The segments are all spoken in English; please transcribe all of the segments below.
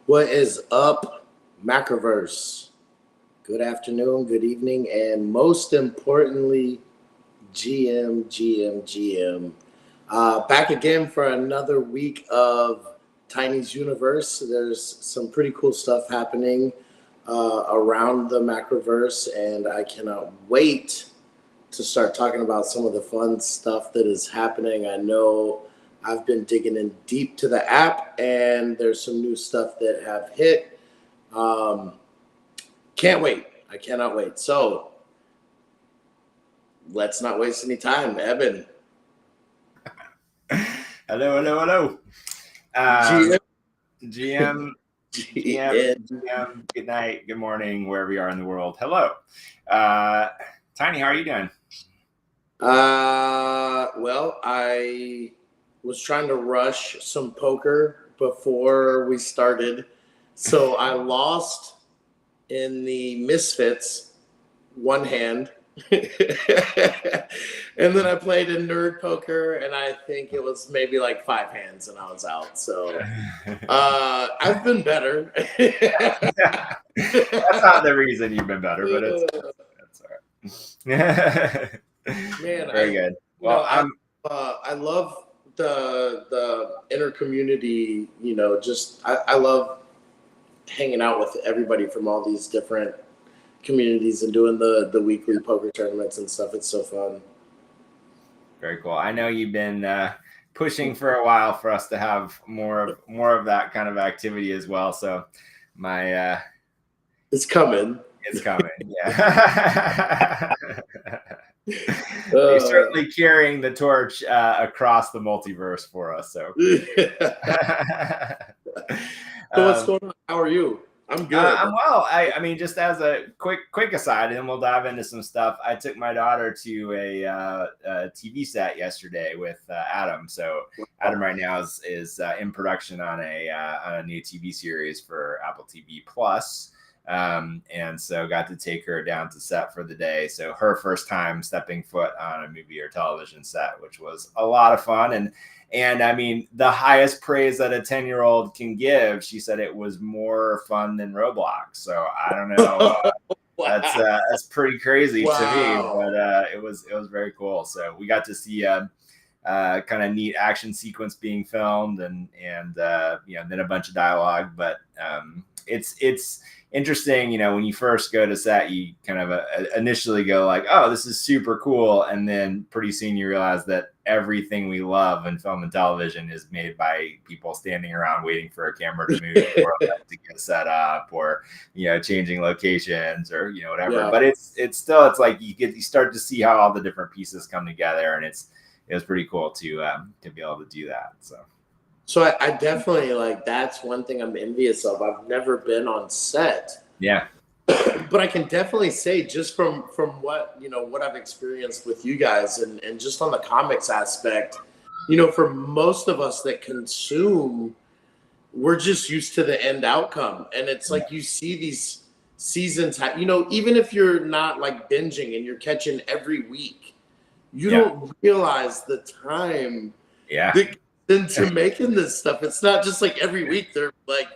What is up, Macroverse? Good afternoon, good evening, and most importantly, GM. Back again for another week of Tiny's Universe. There's some pretty cool stuff happening around the Macroverse, and I cannot wait to start talking about some of the fun stuff that is happening. I know I've been digging in deep to the app, and there's some new stuff that have hit. Um, can't wait. I cannot wait. So let's not waste any time. Evan. Hello. GM. GM, good night, good morning, wherever you are in the world. Hello. Tiny, how are you doing? Well, I was trying to rush some poker before we started. So I lost in the Misfits one hand. And then I played in nerd poker, and I think it was maybe like 5 hands and I was out. So I've been better. That's not the reason you've been better, but that's all right. Man, very good. Well, I love the inner community. I love hanging out with everybody from all these different communities and doing the weekly poker tournaments and stuff. It's so fun. Very cool. I know you've been pushing for a while for us to have more of that kind of activity as well. So it's coming. It's coming. Yeah. You're certainly carrying the torch across the multiverse for us. So, So what's going on? How are you? I'm good. I'm well. I mean, just as a quick aside, and we'll dive into some stuff. I took my daughter to a TV set yesterday with Adam. So Adam right now is in production on a new TV series for Apple TV Plus. And so got to take her down to set for the day. So her first time stepping foot on a movie or television set, which was a lot of fun. And I mean, the highest praise that a 10-year-old can give, she said it was more fun than Roblox. So I don't know. Wow. That's pretty crazy to me, but it was very cool. So we got to see kind of neat action sequence being filmed and then a bunch of dialogue. But it's interesting, when you first go to set, you kind of initially go like, oh, this is super cool. And then pretty soon you realize that everything we love in film and television is made by people standing around waiting for a camera to move or to get set up or, changing locations or, whatever. Yeah. But it's still like you start to see how all the different pieces come together. And it was pretty cool to be able to do that. So I definitely that's one thing I'm envious of. I've never been on set. Yeah. But I can definitely say just from what, what I've experienced with you guys and just on the comics aspect, for most of us that consume, we're just used to the end outcome. And it's like you see these seasons, even if you're not like binging and you're catching every week, you don't realize the time. Yeah. Into making this stuff. It's not just like every week they're like,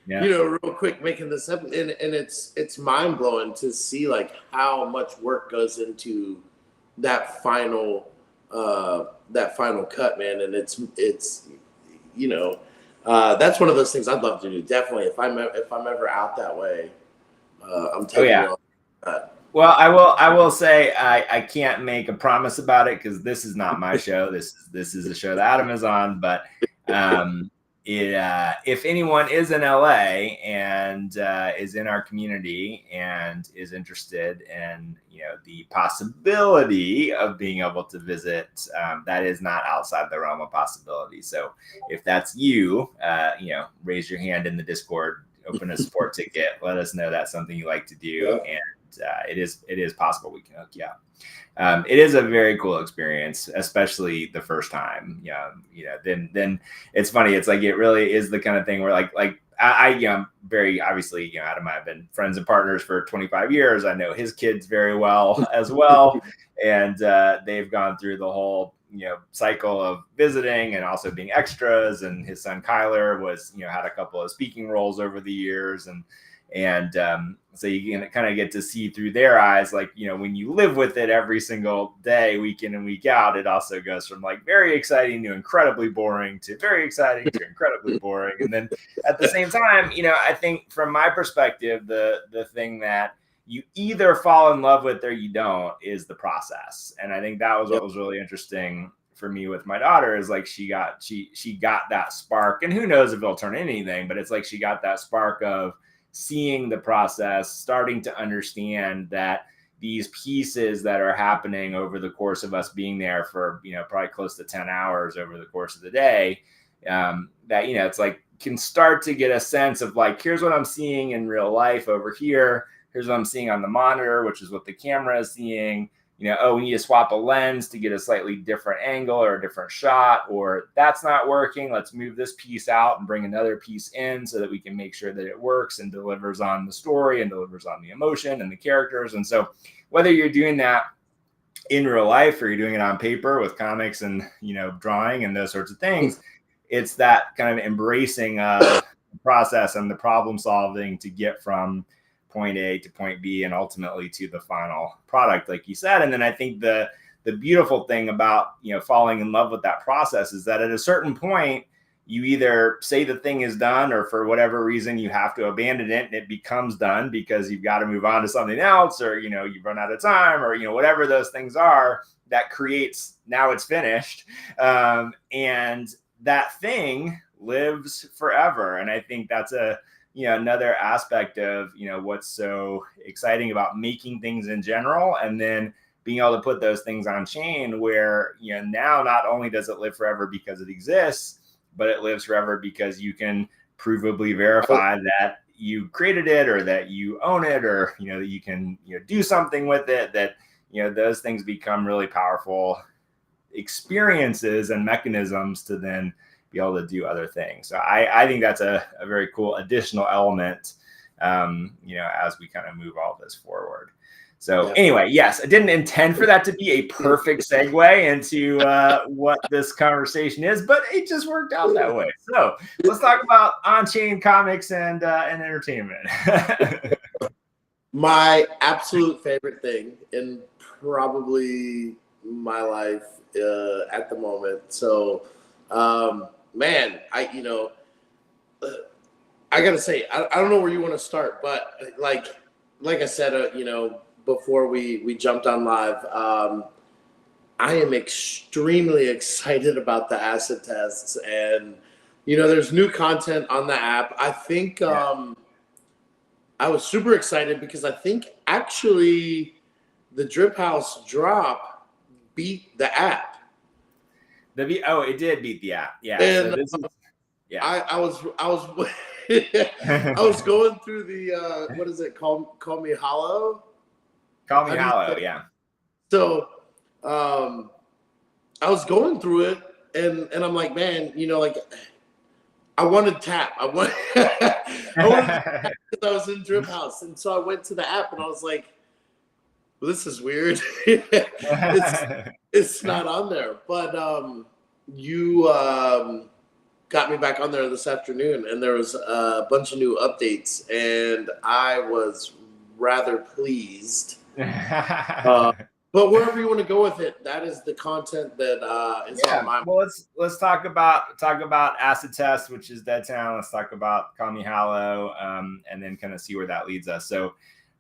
real quick making this up, and it's mind blowing to see like how much work goes into that final cut, man. And it's that's one of those things I'd love to do. Definitely, if I'm ever out that way, I'm taking you on. Well, I will say I can't make a promise about it because this is not my show. This is a show that Adam is on. But if anyone is in LA and is in our community and is interested in the possibility of being able to visit, that is not outside the realm of possibility. So if that's you, raise your hand in the Discord, open a support ticket, let us know that's something you like to do, and it is possible we can hook you up. It is a very cool experience, especially the first time. Then it's funny. It's like it really is the kind of thing where like I'm very obviously, Adam and I have been friends and partners for 25 years. I know his kids very well as well. And they've gone through the whole, cycle of visiting and also being extras. And his son Kyler was, had a couple of speaking roles over the years. And so you can kind of get to see through their eyes, like, when you live with it every single day, week in and week out, it also goes from like very exciting to incredibly boring to very exciting to incredibly boring. And then at the same time, I think from my perspective, the thing that you either fall in love with or you don't is the process. And I think that was what was really interesting for me with my daughter, is like she got that spark, and who knows if it'll turn anything, but it's like she got that spark of seeing the process, starting to understand that these pieces that are happening over the course of us being there for, probably close to 10 hours over the course of the day, that, it's like can start to get a sense of like, here's what I'm seeing in real life over here. Here's what I'm seeing on the monitor, which is what the camera is seeing. Oh, we need to swap a lens to get a slightly different angle or a different shot, or that's not working. Let's move this piece out and bring another piece in so that we can make sure that it works and delivers on the story and delivers on the emotion and the characters. And so whether you're doing that in real life or you're doing it on paper with comics and, drawing and those sorts of things, it's that kind of embracing of the process and the problem solving to get from point A to point B and ultimately to the final product, like you said. And then I think the beautiful thing about, falling in love with that process is that at a certain point, you either say the thing is done, or for whatever reason, you have to abandon it and it becomes done because you've got to move on to something else, or, you've run out of time, or, whatever those things are that creates, now it's finished. And that thing lives forever. And I think that's another aspect of, what's so exciting about making things in general, and then being able to put those things on chain where, now not only does it live forever because it exists, but it lives forever because you can provably verify that you created it, or that you own it, or, that you can, do something with it, that, those things become really powerful experiences and mechanisms to then be able to do other things. So I think that's a very cool additional element, as we kind of move all this forward. So anyway, yes, I didn't intend for that to be a perfect segue into what this conversation is, but it just worked out that way. So let's talk about on-chain comics and entertainment. My absolute favorite thing in probably my life at the moment. So, man, I gotta say, I don't know where you want to start, but like I said, before we jumped on live, I am extremely excited about the acid tests, and there's new content on the app. I think I was super excited because I think actually the Drip House drop beat the app. It did beat the app. Yeah. And so this is, I was I was going through the what is it called? Call Me Hollow. Call Me Hollow, yeah. So I was going through it, and I'm like, man, like I wanted tap. I wanted tap because I was in Drip House, and so I went to the app and I was like, well, this is weird. it's not on there, but you got me back on there this afternoon, and there was a bunch of new updates, and I was rather pleased. But wherever you want to go with it, that is the content that is on my. Well, let's talk about Acid Test, which is Dead Town. Let's talk about Call Me Hollow, and then kind of see where that leads us. So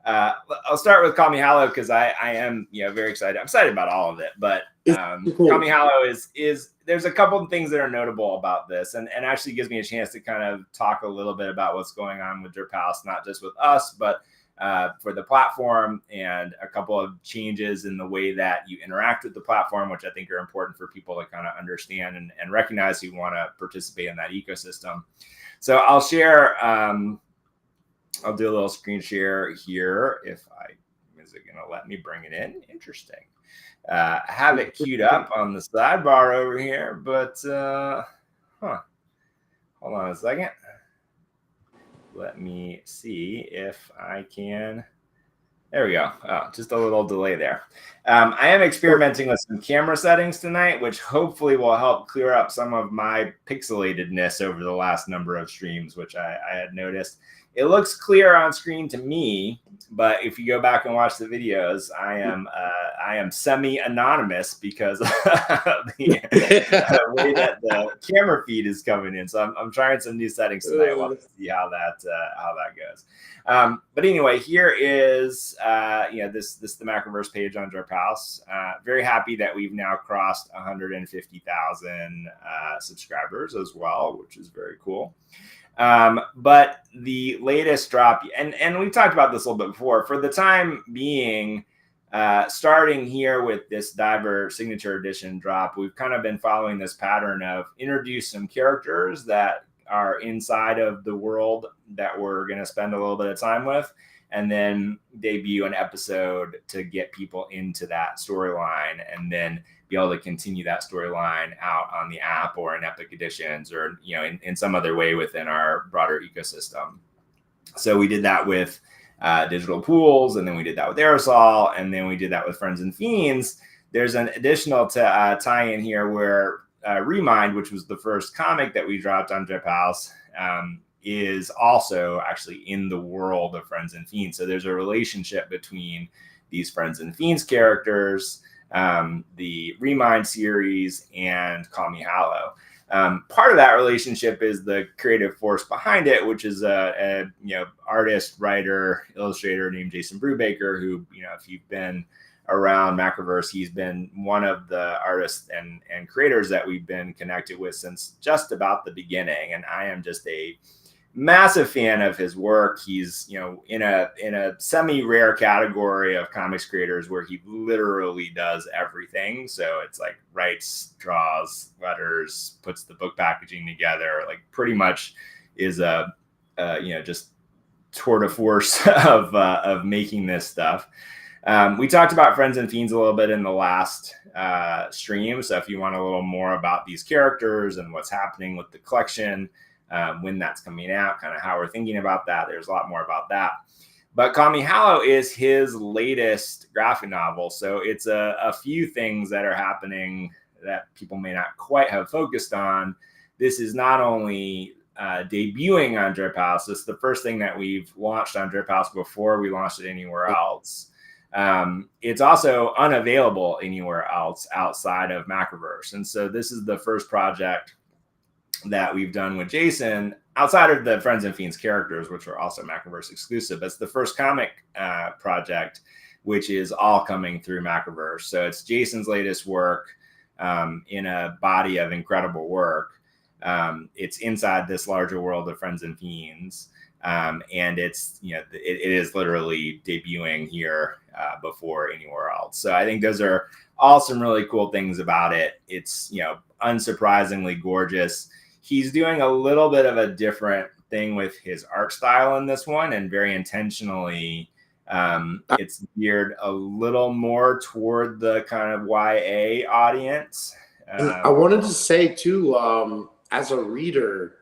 I'll start with Call Me Hollow because I am very excited. I'm excited about all of it, but cool. Call Me Hollow is there's a couple of things that are notable about this, and actually gives me a chance to kind of talk a little bit about what's going on with Drip House, not just with us, but for the platform, and a couple of changes in the way that you interact with the platform, which I think are important for people to kind of understand and recognize who want to participate in that ecosystem. So I'll share, I'll do a little screen share here. Is it going to let me bring it in? Interesting. I have it queued up on the sidebar over here, but hold on a second. let me see if I can. There we go. Oh, just a little delay there. I am experimenting with some camera settings tonight, which hopefully will help clear up some of my pixelatedness over the last number of streams, which I had noticed. It looks clear on screen to me, but if you go back and watch the videos, I am semi-anonymous because of the way that the camera feed is coming in. So I'm trying some new settings tonight. We'll see how that goes. But anyway, here is this the Macroverse page on Drip House. Very happy that we've now crossed 150,000 subscribers as well, which is very cool. But the latest drop, and we talked about this a little bit before, for the time being, starting here with this Diver Signature Edition drop, we've kind of been following this pattern of introduce some characters that are inside of the world that we're going to spend a little bit of time with, and then debut an episode to get people into that storyline, and then be able to continue that storyline out on the app or in Epic Editions or in some other way within our broader ecosystem. So we did that with Digital Pools, and then we did that with Aerosol, and then we did that with Friends and Fiends. There's an additional tie-in here where Remind, which was the first comic that we dropped on Drip House, is also actually in the world of Friends and Fiends. So there's a relationship between these Friends and Fiends characters, the Remind series, and Call Me Hallow. Part of that relationship is the creative force behind it, which is a artist, writer, illustrator named Jason Brubaker, who, if you've been around Macroverse, he's been one of the artists and creators that we've been connected with since just about the beginning. And I am just a massive fan of his work. He's, in a semi-rare category of comics creators where he literally does everything. So it's like writes, draws, letters, puts the book packaging together, like pretty much is a just tour de force of making this stuff. We talked about Friends and Fiends a little bit in the last stream. So if you want a little more about these characters and what's happening with the collection, when that's coming out, kind of how we're thinking about that, there's a lot more about that. But Call Me Hallow is his latest graphic novel. So it's a few things that are happening that people may not quite have focused on. This is not only debuting on Drip House, it's the first thing that we've launched on Drip House before we launched it anywhere else. It's also unavailable anywhere else outside of Macroverse. And so this is the first project that we've done with Jason outside of the Friends and Fiends characters, which are also Macroverse exclusive. It's the first comic project, which is all coming through Macroverse. So it's Jason's latest work in a body of incredible work. It's inside this larger world of Friends and Fiends. And it's, it is literally debuting here before anywhere else. So I think those are all some really cool things about it. It's, unsurprisingly gorgeous. He's doing a little bit of a different thing with his art style in this one, and very intentionally, it's geared a little more toward the kind of YA audience. I wanted to say too, as a reader,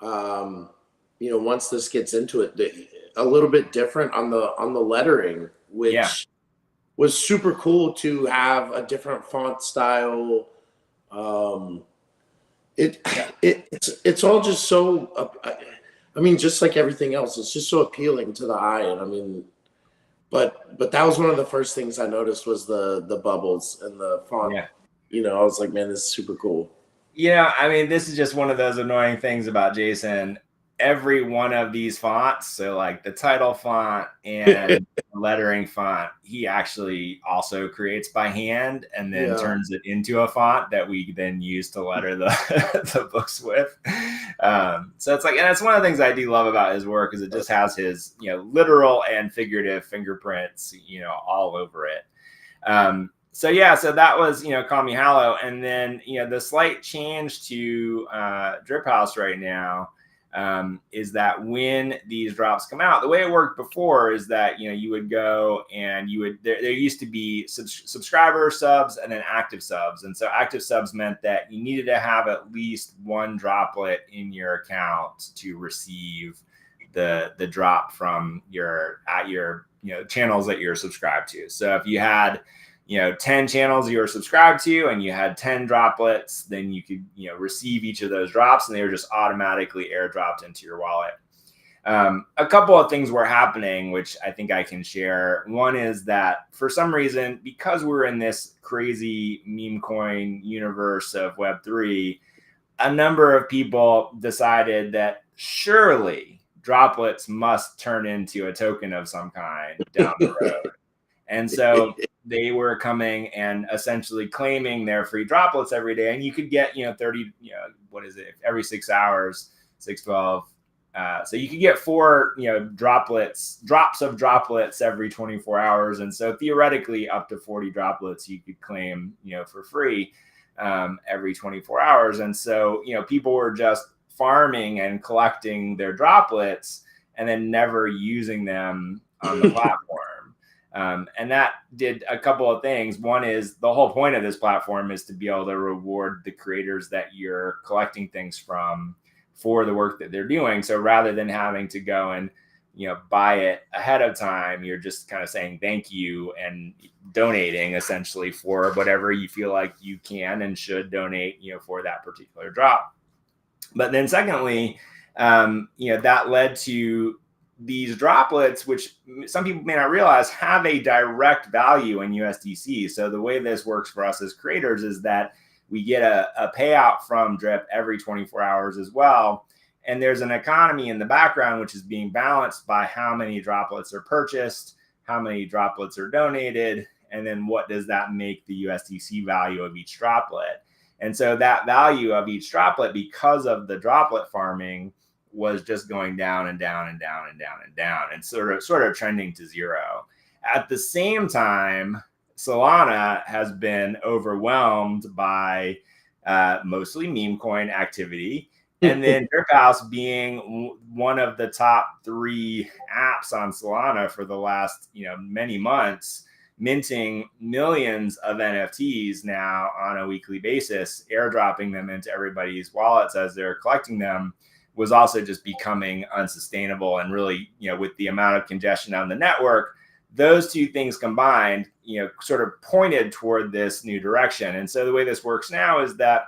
once this gets into it, a little bit different on the lettering, which was super cool to have a different font style. It's all just so. Just like everything else, it's just so appealing to the eye, and but that was one of the first things I noticed was the bubbles and the font. Yeah. I was like, man, this is super cool. This is just one of those annoying things about Jason. Every one of these fonts, so like the title font and lettering font, he actually also creates by hand and then turns it into a font that we then use to letter the books with. So it's like, and it's one of the things I do love about his work is it just has his, literal and figurative fingerprints, all over it. So that was, Call Me Hallow. And then, the slight change to Drip House right now is that when these drops come out, the way it worked before is that, you would go and there used to be subscriber subs and then active subs. And so active subs meant that you needed to have at least one droplet in your account to receive the drop from your channels that you're subscribed to. So if you had 10 channels you were subscribed to and you had 10 droplets, then you could receive each of those drops, and they were just automatically airdropped into your wallet. A couple of things were happening, which I think I can share. One is that for some reason, because we're in this crazy meme coin universe of Web3, a number of people decided that surely droplets must turn into a token of some kind down the road. And so they were coming and essentially claiming their free droplets every day. And you could get, 30, every 6 hours, 612. So you could get 4, drops of droplets every 24 hours. And so theoretically up to 40 droplets you could claim, for free every 24 hours. And so, people were just farming and collecting their droplets and then never using them on the platform. And that did a couple of things. One is the whole point of this platform is to be able to reward the creators that you're collecting things from for the work that they're doing. So rather than having to go and buy it ahead of time, you're just kind of saying thank you and donating essentially for whatever you feel like you can and should donate, for that particular drop. But then secondly, that led to these droplets, which some people may not realize have a direct value in USDC. So the way this works for us as creators is that we get a payout from Drip every 24 hours as well. And there's an economy in the background, which is being balanced by how many droplets are purchased, how many droplets are donated, and then what does that make the USDC value of each droplet. And so that value of each droplet, because of the droplet farming, was just going down and down and down and down and down and sort of trending to zero. At the same time, Solana has been overwhelmed by mostly meme coin activity. And then Drip House being one of the top 3 apps on Solana for the last, many months, minting millions of NFTs now on a weekly basis, airdropping them into everybody's wallets as they're collecting them, was also just becoming unsustainable. And really, with the amount of congestion on the network, those two things combined, sort of pointed toward this new direction. And so the way this works now is that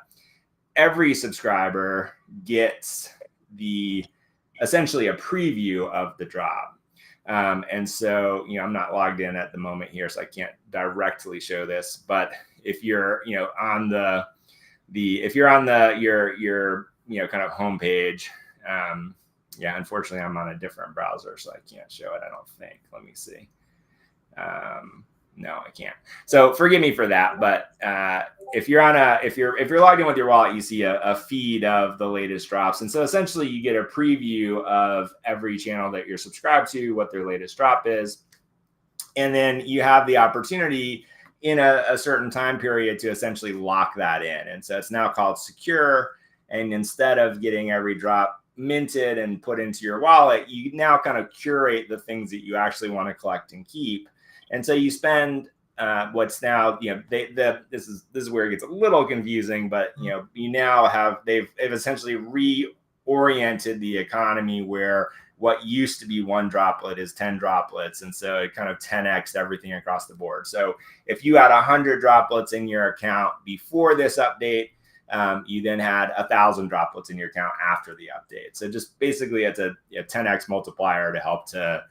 every subscriber gets essentially a preview of the drop. And so, I'm not logged in at the moment here, so I can't directly show this. But if you're, on your kind of homepage, unfortunately, I'm on a different browser, so I can't show it. I don't think. Let me see. No, I can't. So forgive me for that. But if you're logged in with your wallet, you see a feed of the latest drops. And so essentially you get a preview of every channel that you're subscribed to, what their latest drop is. And then you have the opportunity in a certain time period to essentially lock that in. And so it's now called secure. And instead of getting every drop minted and put into your wallet, you now kind of curate the things that you actually want to collect and keep. And so you spend what's now, this is where it gets a little confusing, but you now they've essentially reoriented the economy where what used to be 1 droplet is 10 droplets. And so it kind of 10x'd everything across the board. So if you had 100 droplets in your account before this update, you then had 1,000 droplets in your account after the update. So just basically it's a 10x multiplier to help to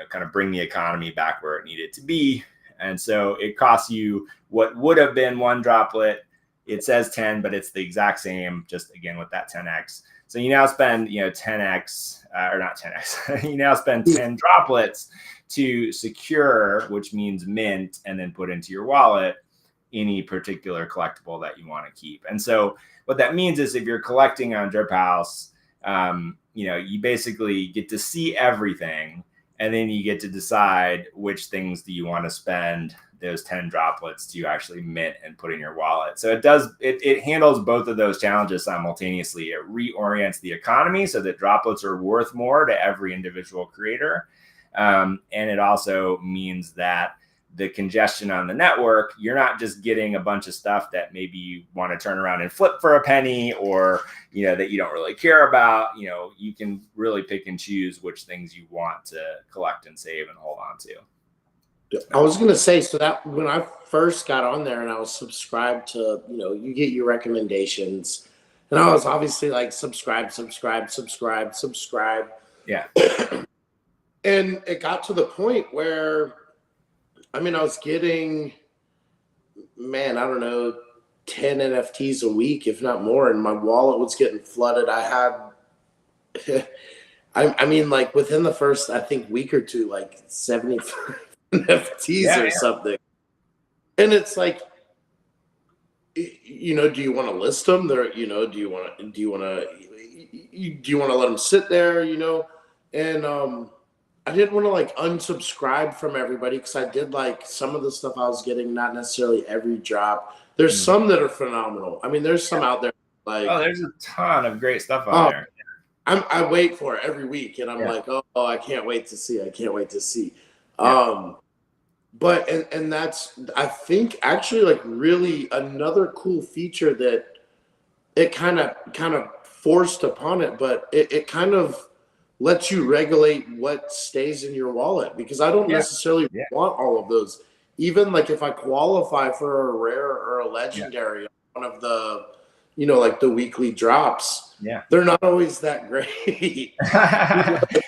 kind of bring the economy back where it needed to be. And so it costs you what would have been 1 droplet. It says 10, but it's the exact same, just again with that 10x. So you now spend 10x or not 10x. You now spend 10 droplets to secure, which means mint, and then put into your wallet any particular collectible that you want to keep. And so what that means is if you're collecting on Drip House, you basically get to see everything, and then you get to decide which things do you want to spend those 10 droplets to actually mint and put in your wallet. So it handles both of those challenges simultaneously. It reorients the economy so that droplets are worth more to every individual creator. And it also means that the congestion on the network, you're not just getting a bunch of stuff that maybe you want to turn around and flip for a penny, or, that you don't really care about. You can really pick and choose which things you want to collect and save and hold on to. I was going to say, so that when I first got on there and I was subscribed to, you get your recommendations, and I was obviously like subscribe. Yeah. And it got to the point where, I was getting, man, I don't know, 10 NFTs a week, if not more, and my wallet was getting flooded. I had, like within the first, I think, week or two, like 75 NFTs or something. And it's like, do you want to list them there? Do you want to let them sit there? And I didn't want to like unsubscribe from everybody, because I did like some of the stuff I was getting, not necessarily every drop. There's some that are phenomenal. There's some out there like, there's a ton of great stuff out there. I wait for it every week, and I'm like, oh, I can't wait to see. But and that's, I think, actually like really another cool feature that it kind of forced upon it, but it kind of lets you regulate what stays in your wallet, because I don't necessarily want all of those. Even like if I qualify for a rare or a legendary, one of the, like the weekly drops, they're not always that great.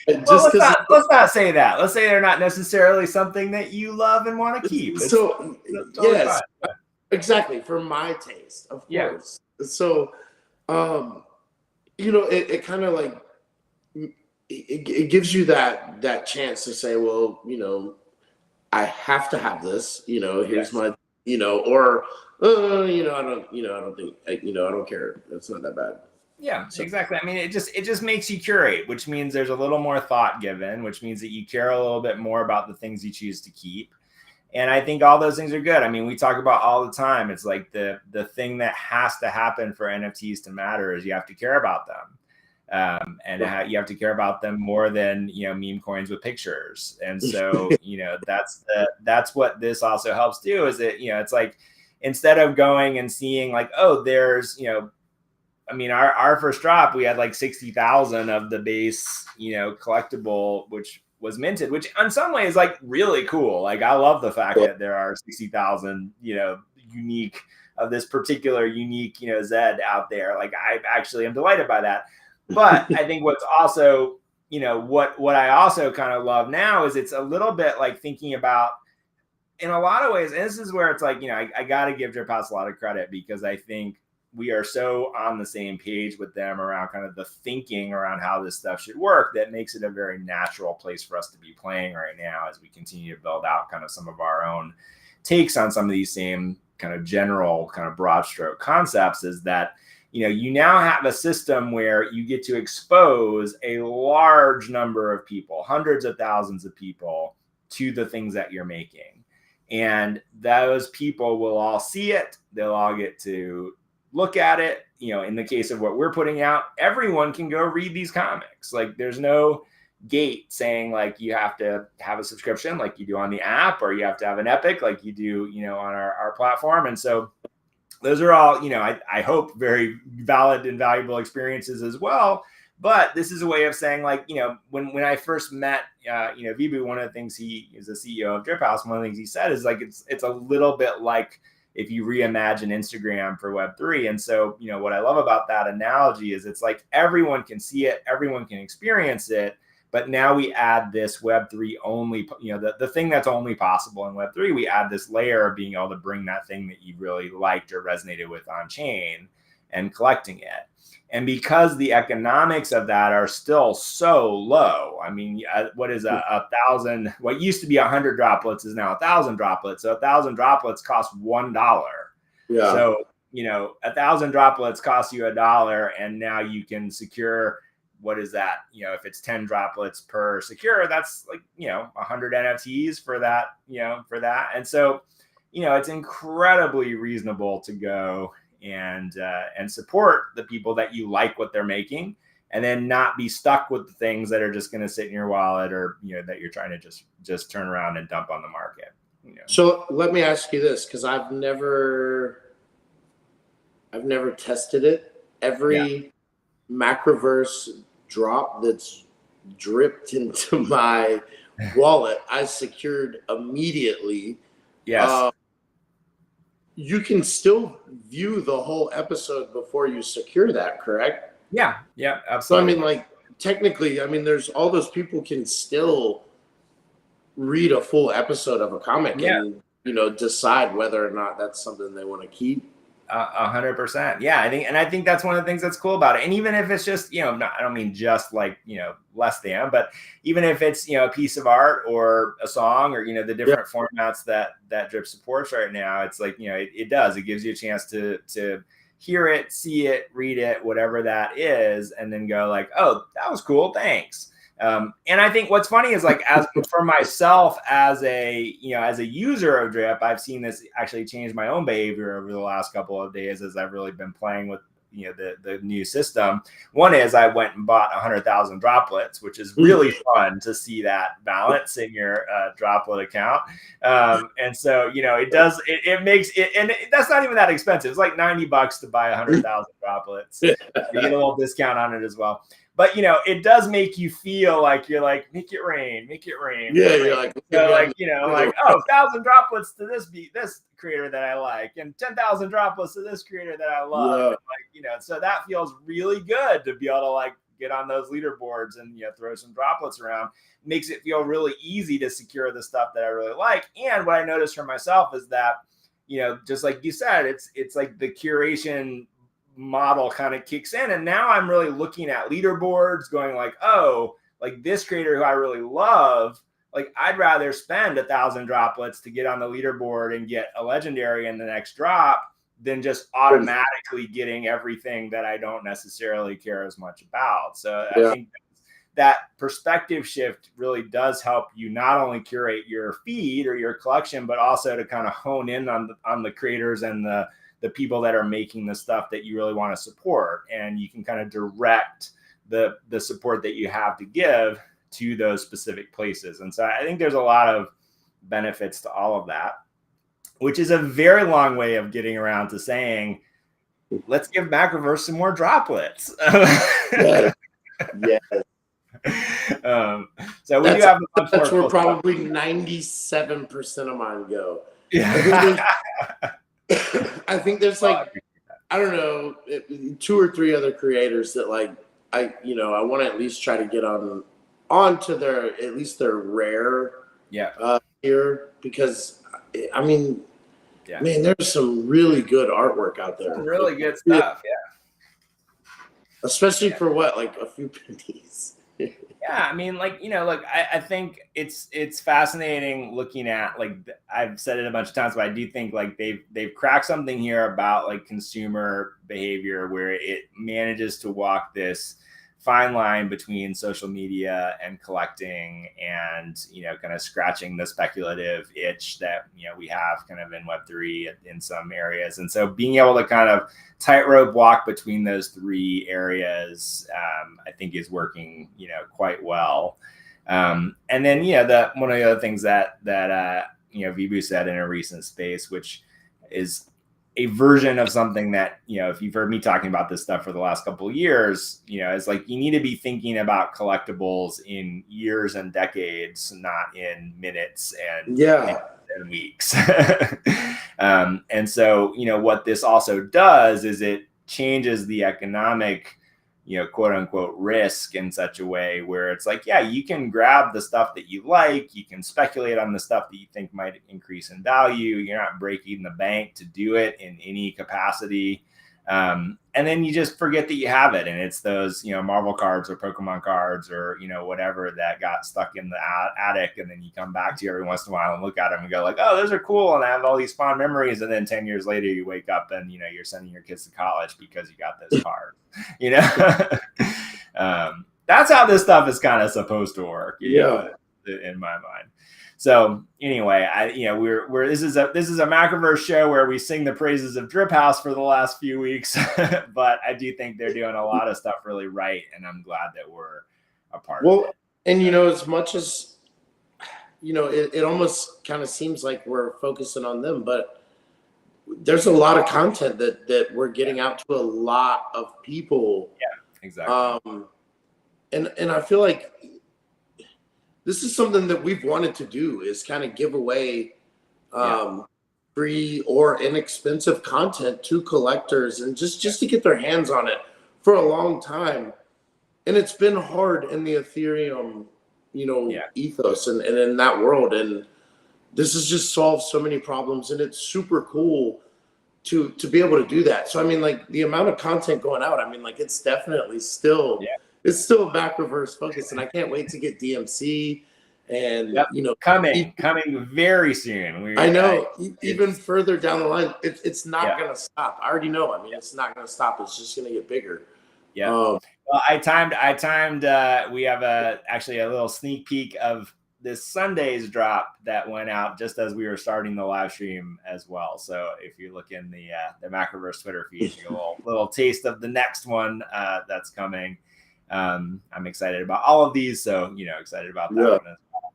Let's not say that. Let's say they're not necessarily something that you love and want to keep. So yes, exactly, for my taste, of course. So, it kind of like, it gives you that chance to say, well, I have to have this. Here's my, or I don't think, I don't care. It's not that bad. Yeah, exactly. It just makes you curate, which means there's a little more thought given, which means that you care a little bit more about the things you choose to keep. And I think all those things are good. We talk about all the time. It's like the thing that has to happen for NFTs to matter is you have to care about them. You have to care about them more than, meme coins with pictures. And so, that's what this also helps do, is that, it's like, instead of going and seeing like, oh, there's, our first drop, we had like 60,000 of the base, collectible, which was minted, which in some ways like really cool. Like, I love the fact that there are 60,000, unique of this particular unique, Zed out there. Like, I actually am delighted by that. But I think what's also, what I also kind of love now is it's a little bit like thinking about, in a lot of ways, and this is where it's like, I got to give Drip House a lot of credit, because I think we are so on the same page with them around kind of the thinking around how this stuff should work, that makes it a very natural place for us to be playing right now as we continue to build out kind of some of our own takes on some of these same kind of general kind of broad stroke concepts. Is that, you now have a system where you get to expose a large number of people, hundreds of thousands of people, to the things that you're making. And those people will all see it. They'll all get to look at it. In the case of what we're putting out, everyone can go read these comics. Like, there's no gate saying like you have to have a subscription like you do on the app, or you have to have an Epic like you do, on our platform. And so those are all, I hope, very valid and valuable experiences as well. But this is a way of saying, like, when I first met, Vibu, one of the things, he is the CEO of Drip House, one of the things he said is like, it's a little bit like if you reimagine Instagram for Web3. And so, what I love about that analogy is it's like everyone can see it, everyone can experience it, but now we add this Web3 only, the thing that's only possible in Web3, we add this layer of being able to bring that thing that you really liked or resonated with on chain and collecting it. And because the economics of that are still so low, what is a thousand? What used to be 100 droplets is now 1,000 droplets. So 1,000 droplets cost $1. Yeah. So 1,000 droplets cost you $1, and now you can secure. What is that? If it's 10 droplets per secure, that's like 100 NFTs for that. For that, and so it's incredibly reasonable to go and support the people that you like what they're making, and then not be stuck with the things that are just going to sit in your wallet, or that you're trying to just turn around and dump on the market. So let me ask you this, because I've never tested it. Every Macroverse drop that's dripped into my wallet, I secured immediately. Yes. You can still view the whole episode before you secure that, correct? Yeah, So I absolutely. mean, like, technically, I mean, there's all those people can still read a full episode of a comic and decide whether or not that's something they want to keep. 100%. Yeah, I think that's one of the things that's cool about it. And even if it's just, I don't mean just like, less than, but even if it's, a piece of art or a song or, the different formats that Drip supports right now, it's like, it gives you a chance to hear it, see it, read it, whatever that is, and then go like, oh, that was cool. Thanks. And I think what's funny is like, as for myself as a user of Drip, I've seen this actually change my own behavior over the last couple of days as I've really been playing with, the new system. One is I went and bought 100,000 droplets, which is really fun to see that balance in your droplet account. And so, it makes it, and that's not even that expensive. It's like $90 to buy 100,000 droplets. You get a little discount on it as well. But it does make you feel like you're like, make it rain. Yeah, you're like, so like, like, oh, 1,000 droplets to this creator that I like, and 10,000 droplets to this creator that I love. Yeah. And like, so that feels really good to be able to like get on those leaderboards and throw some droplets around. Makes it feel really easy to secure the stuff that I really like. And what I noticed for myself is that, just like you said, it's like the curation model kind of kicks in, and now I'm really looking at leaderboards going like, oh, like this creator who I really love, like I'd rather spend 1,000 droplets to get on the leaderboard and get a legendary in the next drop than just automatically getting everything that I don't necessarily care as much about. So I think that perspective shift really does help you not only curate your feed or your collection, but also to kind of hone in on the creators and the people that are making the stuff that you really want to support. And you can kind of direct the support that you have to give to those specific places. And so I think there's a lot of benefits to all of that, which is a very long way of getting around to saying, let's give Macroverse some more droplets. Yes. So we do have that's where probably 97% of mine go. I think there's like, I don't know, 2 or 3 other creators that like I want to at least try to get onto their rare here, because I mean, man, there's some really good artwork out there. Some really good stuff, especially for what, like a few pennies. Yeah, I mean, like, look, I think it's fascinating looking at, like, I've said it a bunch of times, but I do think like they've cracked something here about like consumer behavior where it manages to walk this fine line between social media and collecting and, kind of scratching the speculative itch that, we have kind of in Web3 in some areas. And so being able to kind of tightrope walk between those 3 areas, I think is working, quite well. And then, one of the other things that Vibhu said in a recent space, which is a version of something that, if you've heard me talking about this stuff for the last couple of years, it's like you need to be thinking about collectibles in years and decades, not in minutes and weeks. And so, what this also does is it changes the economic, quote unquote risk in such a way where it's like, you can grab the stuff that you like, you can speculate on the stuff that you think might increase in value. You're not breaking the bank to do it in any capacity. And then you just forget that you have it. And it's those, Marvel cards or Pokemon cards or, whatever that got stuck in the attic. And then you come back to every once in a while and look at them and go like, oh, those are cool. And I have all these fond memories. And then 10 years later, you wake up and, you're sending your kids to college because you got those cards, that's how this stuff is kind of supposed to work. In my mind. So anyway, we're this is a Macroverse show where we sing the praises of Drip House for the last few weeks, but I do think they're doing a lot of stuff really right, and I'm glad that we're a part of it. And as much as it almost kind of seems like we're focusing on them, but there's a lot of content that we're getting out to a lot of people. Yeah, exactly. And I feel like this is something that we've wanted to do, is kind of give away free or inexpensive content to collectors, and just to get their hands on it for a long time. And it's been hard in the Ethereum, ethos and in that world. And this has just solved so many problems, and it's super cool to be able to do that. So I mean, like, the amount of content going out, I mean, like, it's definitely still it's still a Macroverse focus, and I can't wait to get DMC and coming very soon. I know even further down the line, it's not gonna stop. I already know. I mean, it's not gonna stop. It's just gonna get bigger. Yeah. Well, I timed. We have actually a little sneak peek of this Sunday's drop that went out just as we were starting the live stream as well. So if you look in the Macroverse Twitter feed, you get a little taste of the next one that's coming. I'm excited about all of these, so excited about that one as well.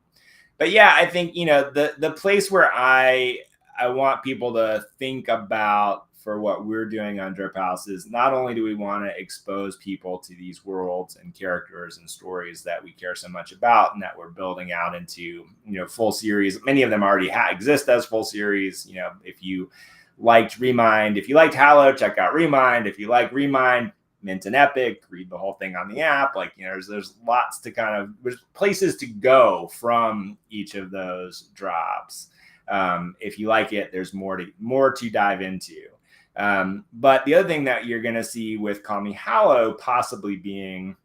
But yeah, I think the place where I want people to think about for what we're doing on Drip House is, not only do we want to expose people to these worlds and characters and stories that we care so much about and that we're building out into full series. Many of them already exist as full series. If you liked Remind, if you liked Hallow, check out Remind. If you like Remind, Mint and Epic, read the whole thing on the app. Like, there's lots to there's places to go from each of those drops. If you like it, there's more to dive into. But the other thing that you're going to see with Call Me Hallow possibly being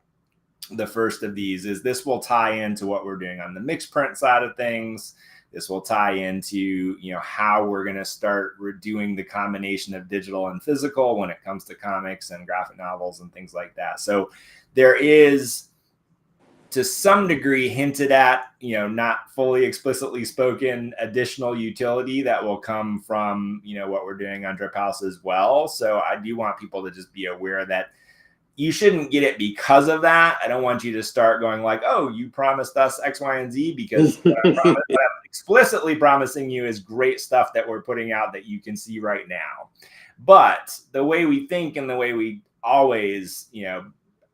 the first of these is this will tie into what we're doing on the mixed print side of things. This will tie into, how we're going to start doing the combination of digital and physical when it comes to comics and graphic novels and things like that. So there is, to some degree, hinted at, not fully explicitly spoken, additional utility that will come from, what we're doing on Drip House as well. So I do want people to just be aware that you shouldn't get it because of that. I don't want you to start going like, oh, you promised us X, Y, and Z, because what I'm explicitly promising you is great stuff that we're putting out that you can see right now. But the way we think and the way we always,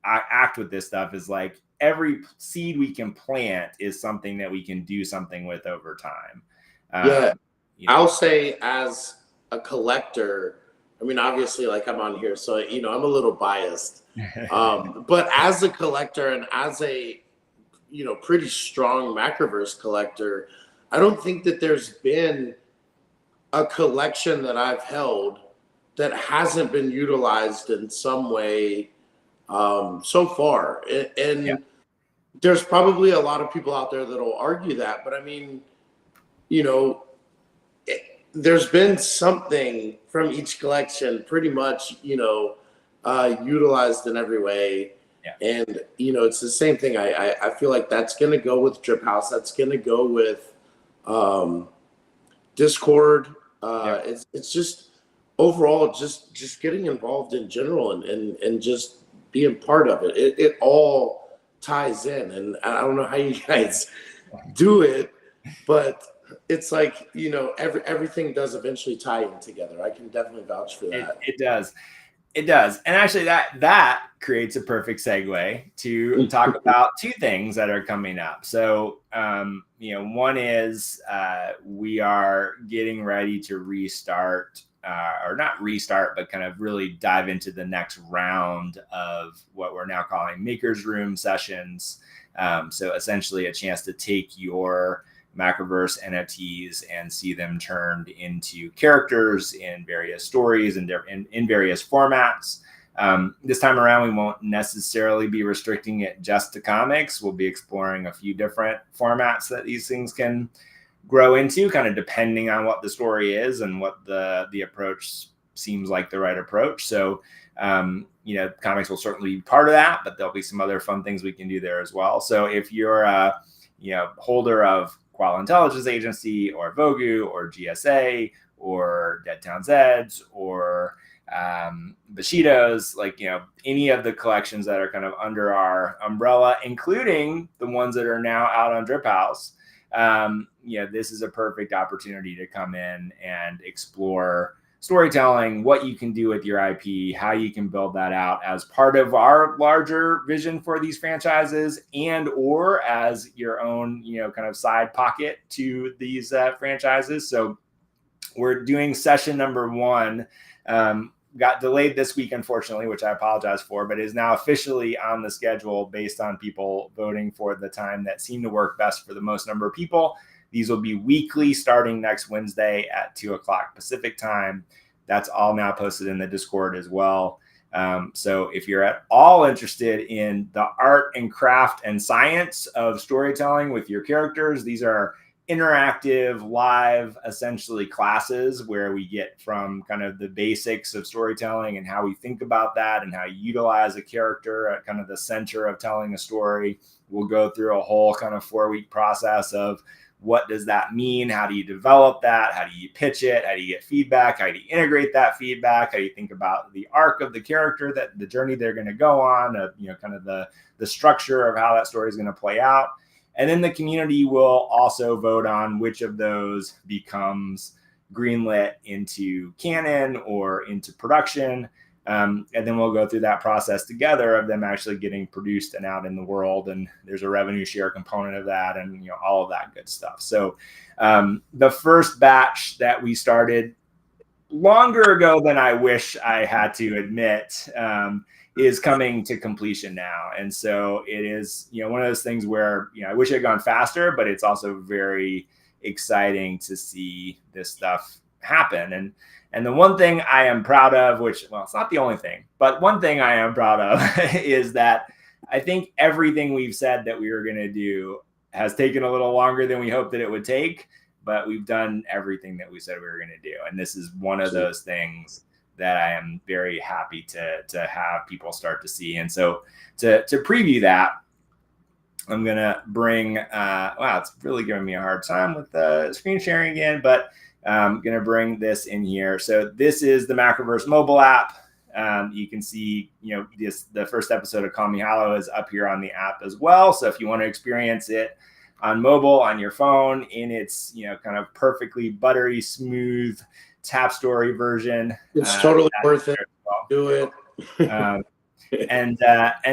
act with this stuff is like, every seed we can plant is something that we can do something with over time. I'll say, as a collector, I mean, obviously, like, I'm on here, so I'm a little biased. But as a collector and as a pretty strong Macroverse collector, I don't think that there's been a collection that I've held that hasn't been utilized in some way so far. And there's probably a lot of people out there that'll argue that, but I mean, there's been something from each collection pretty much, utilized in every way. And, it's the same thing. I feel like that's going to go with Drip House. That's going to go with Discord. It's just overall just getting involved in general and just being part of it. It all ties in, and I don't know how you guys do it, but it's like, everything does eventually tie in together. I can definitely vouch for that. It does. And actually that creates a perfect segue to talk about two things that are coming up. So, one is we are getting ready to restart, or not restart, but kind of really dive into the next round of what we're now calling Maker's Room sessions. So essentially a chance to take your Macroverse NFTs and see them turned into characters in various stories and in various formats. This time around, we won't necessarily be restricting it just to comics. We'll be exploring a few different formats that these things can grow into, kind of depending on what the story is and what the approach seems like the right approach. So, comics will certainly be part of that, but there'll be some other fun things we can do there as well. So if you're a holder of Qual Intelligence Agency or Vogu or GSA or Dead Town Zeds or Bushido's, any of the collections that are kind of under our umbrella, including the ones that are now out on Drip House, this is a perfect opportunity to come in and explore storytelling, what you can do with your IP, how you can build that out as part of our larger vision for these franchises, and or as your own, kind of side pocket to these franchises. So we're doing session number 1. Got delayed this week, unfortunately, which I apologize for, but is now officially on the schedule based on people voting for the time that seemed to work best for the most number of people. These will be weekly starting next Wednesday at 2:00 Pacific time. That's all now posted in the Discord as well. So if you're at all interested in the art and craft and science of storytelling with your characters, these are interactive, live, essentially classes where we get from kind of the basics of storytelling and how we think about that and how you utilize a character at kind of the center of telling a story. We'll go through a whole kind of 4-week process of what does that mean? How do you develop that? How do you pitch it? How do you get feedback? How do you integrate that feedback? How do you think about the arc of the character, that the journey they're going to go on, kind of the structure of how that story is going to play out. And then the community will also vote on which of those becomes greenlit into canon or into production. And then we'll go through that process together of them actually getting produced and out in the world. And there's a revenue share component of that and, all of that good stuff. So the first batch that we started longer ago than I wish I had to admit, is coming to completion now. And so it is, one of those things where, I wish it had gone faster, but it's also very exciting to see this stuff happen. And the one thing I am proud of, which, well, it's not the only thing, but one thing I am proud of is that I think everything we've said that we were going to do has taken a little longer than we hoped that it would take, but we've done everything that we said we were going to do. And this is one of those things that I am very happy to have people start to see. And so to preview that, I'm going to bring, it's really giving me a hard time with the screen sharing again, but I'm going to bring this in here. So this is the Macroverse mobile app. You can see, the first episode of Call Me Hollow is up here on the app as well. So if you want to experience it on mobile, on your phone, in its, kind of perfectly buttery, smooth tap story version, it's totally worth it. Well. Do it. And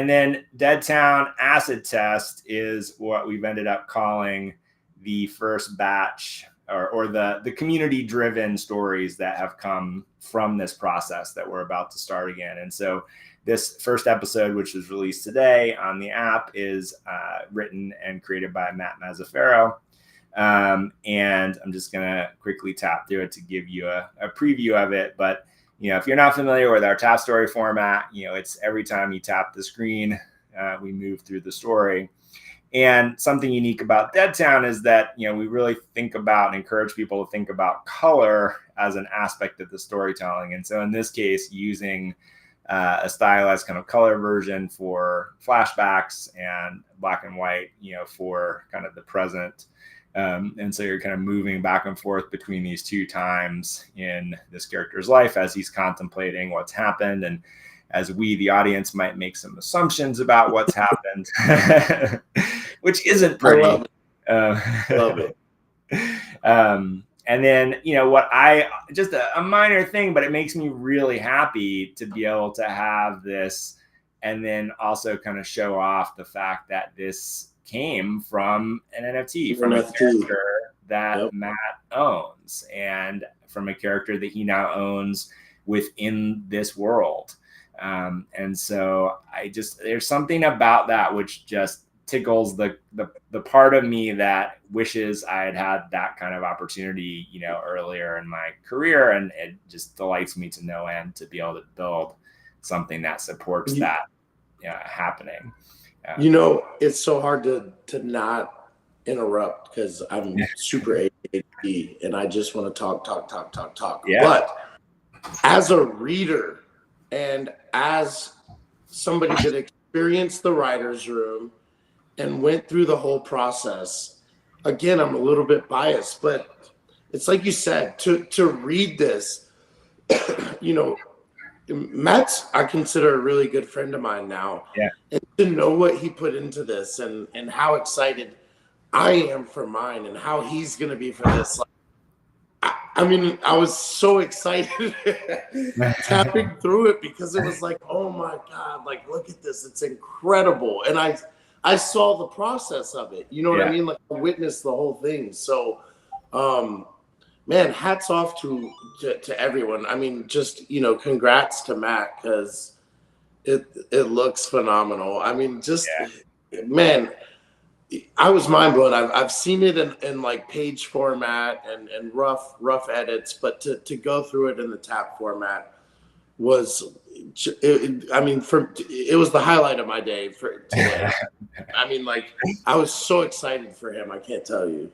then Dead Town Acid Test is what we've ended up calling the first batch or the community driven stories that have come from this process that we're about to start again. And so this first episode, which was released today on the app, is written and created by Matt Mazzaferro. And I'm just going to quickly tap through it to give you a preview of it. But, if you're not familiar with our tap story format, it's every time you tap the screen, we move through the story. And something unique about Dead Town is that, we really think about and encourage people to think about color as an aspect of the storytelling. And so in this case, using a stylized kind of color version for flashbacks and black and white, for kind of the present. And so you're kind of moving back and forth between these two times in this character's life as he's contemplating what's happened. And as we, the audience, might make some assumptions about what's happened, which isn't pretty. I love it. And then, just a minor thing, but it makes me really happy to be able to have this and then also kind of show off the fact that this came from an NFT, from a character that Matt owns and from a character that he now owns within this world. And so there's something about that which just tickles the part of me that wishes I had that kind of opportunity, earlier in my career. And it just delights me to no end to be able to build something that supports that happening. It's so hard to not interrupt because I'm super ADD and I just want to talk. Yeah. But as a reader and as somebody that experienced the writer's room and went through the whole process, again, I'm a little bit biased, but it's like you said, to read this, Matt's, I consider a really good friend of mine now. Yeah. And to know what he put into this and how excited I am for mine, and how he's going to be for this. Like, I mean, I was so excited tapping through it because it was like, oh my God, like, look at this. It's incredible. And I saw the process of it. You know what I Yeah. mean? Like, I witnessed the whole thing. So, man, hats off to everyone. I mean, just, congrats to Matt, because it looks phenomenal. I mean, just, man, I was mind blown. I've seen it in like page format and rough edits, but to go through it in the tap format was, I mean, it was the highlight of my day for today. I mean, like, I was so excited for him. I can't tell you.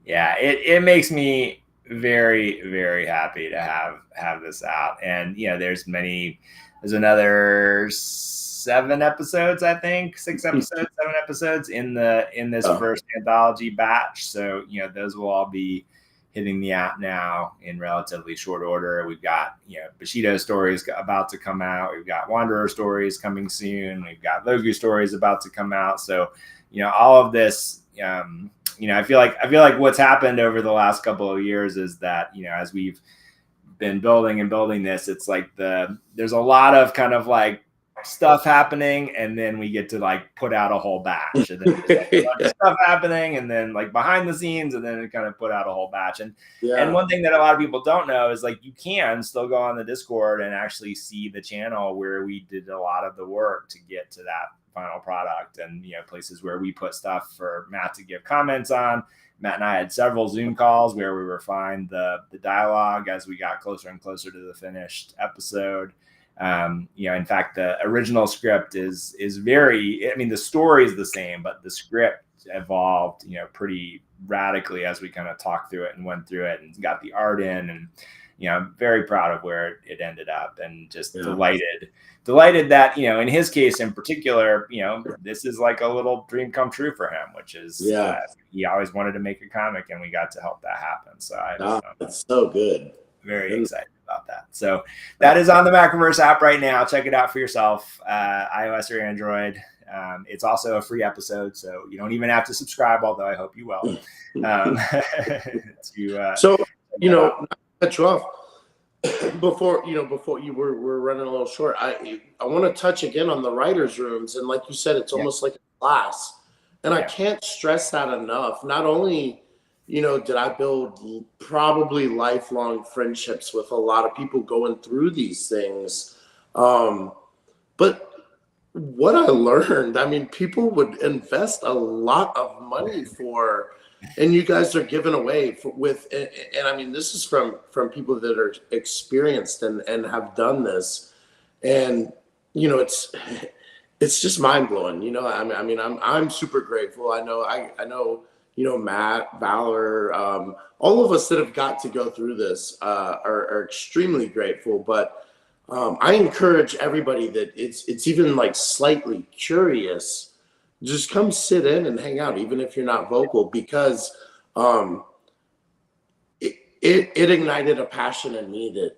Yeah, it makes me very, very happy to have this out. And there's another 7 episodes, I think, 6 episodes, 7 episodes in this first anthology batch. So those will all be hitting the app now in relatively short order. We've got Bushido stories about to come out. We've got Wanderer stories coming soon. We've got Logu stories about to come out. So all of this. I feel like what's happened over the last couple of years is that, as we've been building and building this, it's like there's a lot of kind of like stuff happening, and then we get to like put out a whole batch, and then there's like a bunch of stuff happening, and then like behind the scenes, and then it kind of put out a whole batch. And one thing that a lot of people don't know is, like, you can still go on the Discord and actually see the channel where we did a lot of the work to get to that final product, and places where we put stuff for Matt to give comments on. Matt and I had several Zoom calls where we refined the dialogue as we got closer and closer to the finished episode. In fact, the original script is very, I mean, the story is the same, but the script evolved, pretty radically as we kind of talked through it and went through it and got the art in. And, I'm very proud of where it ended up, and just delighted that, in his case in particular, this is like a little dream come true for him, which is, he always wanted to make a comic, and we got to help that happen. So it's so good. Very excited about that. So that is on the Macroverse app right now. Check it out for yourself, iOS or Android. It's also a free episode, so you don't even have to subscribe, although I hope you will. Cut you off before we're running a little short. I want to touch again on the writers' rooms, and like you said, it's almost like a class, and I can't stress that enough. Not only did I build probably lifelong friendships with a lot of people going through these things, but what I learned, I mean, people would invest a lot of money for, and you guys are giving away and I mean, this is from people that are experienced and have done this, and it's just mind blowing. I mean, I'm super grateful. I know Matt, Valor, all of us that have got to go through this are extremely grateful. But I encourage everybody that it's even like slightly curious, just come sit in and hang out, even if you're not vocal, because it ignited a passion in me that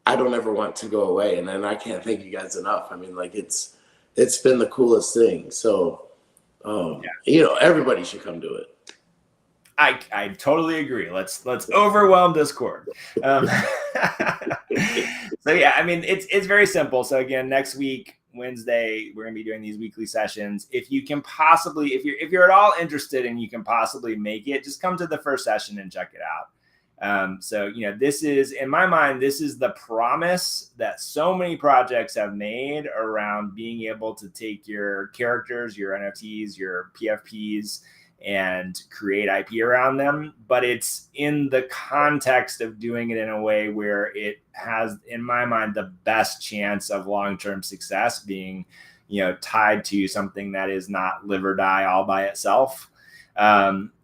I don't ever want to go away, and I can't thank you guys enough. I mean, like, it's been the coolest thing. So everybody should come do it. I totally agree. Let's overwhelm Discord. So yeah, I mean, it's very simple. So again, next week, Wednesday, we're gonna be doing these weekly sessions. If you can possibly, if you're at all interested and you can possibly make it, just come to the first session and check it out. So this is, in my mind, this is the promise that so many projects have made around being able to take your characters, your NFTs, your PFPs, and create IP around them. But it's in the context of doing it in a way where it has, in my mind, the best chance of long-term success being, tied to something that is not live or die all by itself.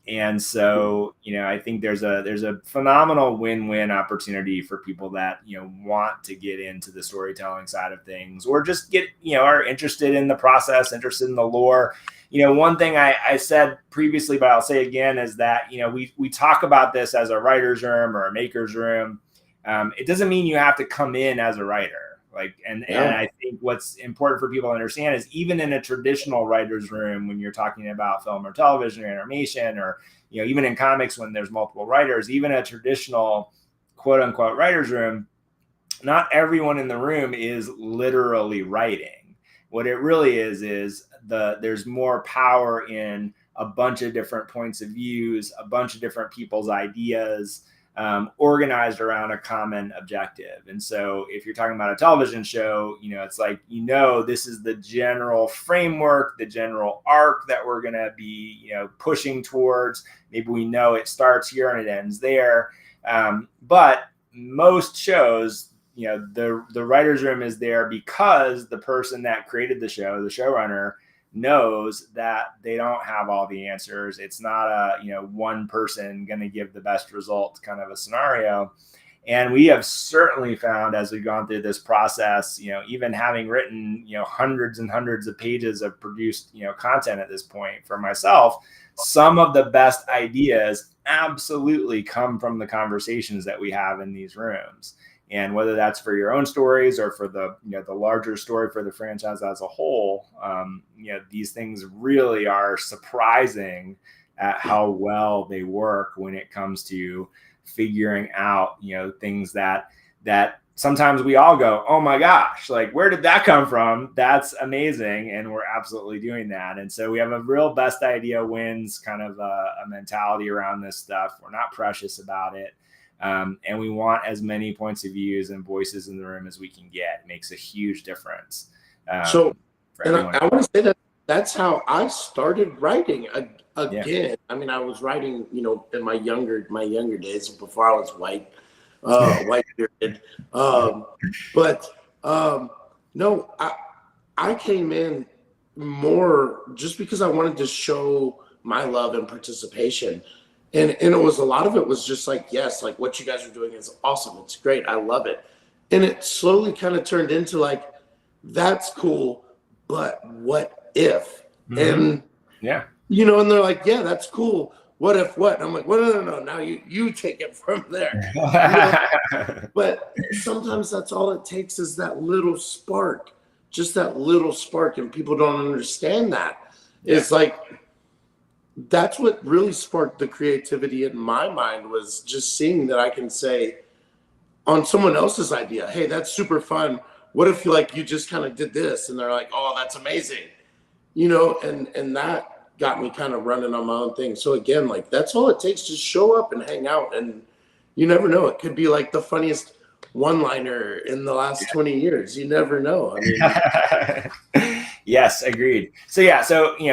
And so, I think there's a phenomenal win-win opportunity for people that, want to get into the storytelling side of things, or just get, are interested in the process, interested in the lore. One thing I said previously, but I'll say again, is that, we talk about this as a writer's room or a maker's room. It doesn't mean you have to come in as a writer. And I think what's important for people to understand is even in a traditional writer's room, when you're talking about film or television or animation, or, even in comics, when there's multiple writers, even a traditional quote unquote writer's room, not everyone in the room is literally writing. What it really is there's more power in a bunch of different points of views, a bunch of different people's ideas, organized around a common objective. And so if you're talking about a television show, it's like, this is the general framework, the general arc that we're going to be, pushing towards. Maybe we know it starts here and it ends there. But most shows, the writer's room is there because the person that created the show, the showrunner, knows that they don't have all the answers. It's not a, one person going to give the best results kind of a scenario. And we have certainly found, as we've gone through this process, even having written, hundreds and hundreds of pages of produced, content at this point for myself, some of the best ideas absolutely come from the conversations that we have in these rooms. And whether that's for your own stories or for the, the larger story for the franchise as a whole, these things really are surprising at how well they work when it comes to figuring out, things that sometimes we all go, oh my gosh, like, where did that come from? That's amazing. And we're absolutely doing that. And so we have a real best idea wins kind of a mentality around this stuff. We're not precious about it. And we want as many points of views and voices in the room as we can get. It makes a huge difference. So I want to say that's how I started writing again. Yeah. I mean, I was writing, in my younger days before I was white bearded. No, I came in more just because I wanted to show my love and participation. And it was, a lot of it was just like, yes, like what you guys are doing is awesome. It's great. I love it. And it slowly kind of turned into like, that's cool, but what if? Mm-hmm. And and they're like, yeah, that's cool. What if what? And I'm like, well, no. Now you take it from there. But sometimes that's all it takes is that little spark, just that little spark. And people don't understand that. Yeah. It's like, that's what really sparked the creativity in my mind, was just seeing that I can say on someone else's idea, hey, that's super fun. What if you just kind of did this? And they're like, oh, that's amazing. And that got me kind of running on my own thing. So again, like, that's all it takes. Just show up and hang out. And you never know. It could be like the funniest one-liner in the last 20 years. You never know. I mean, yes, agreed. So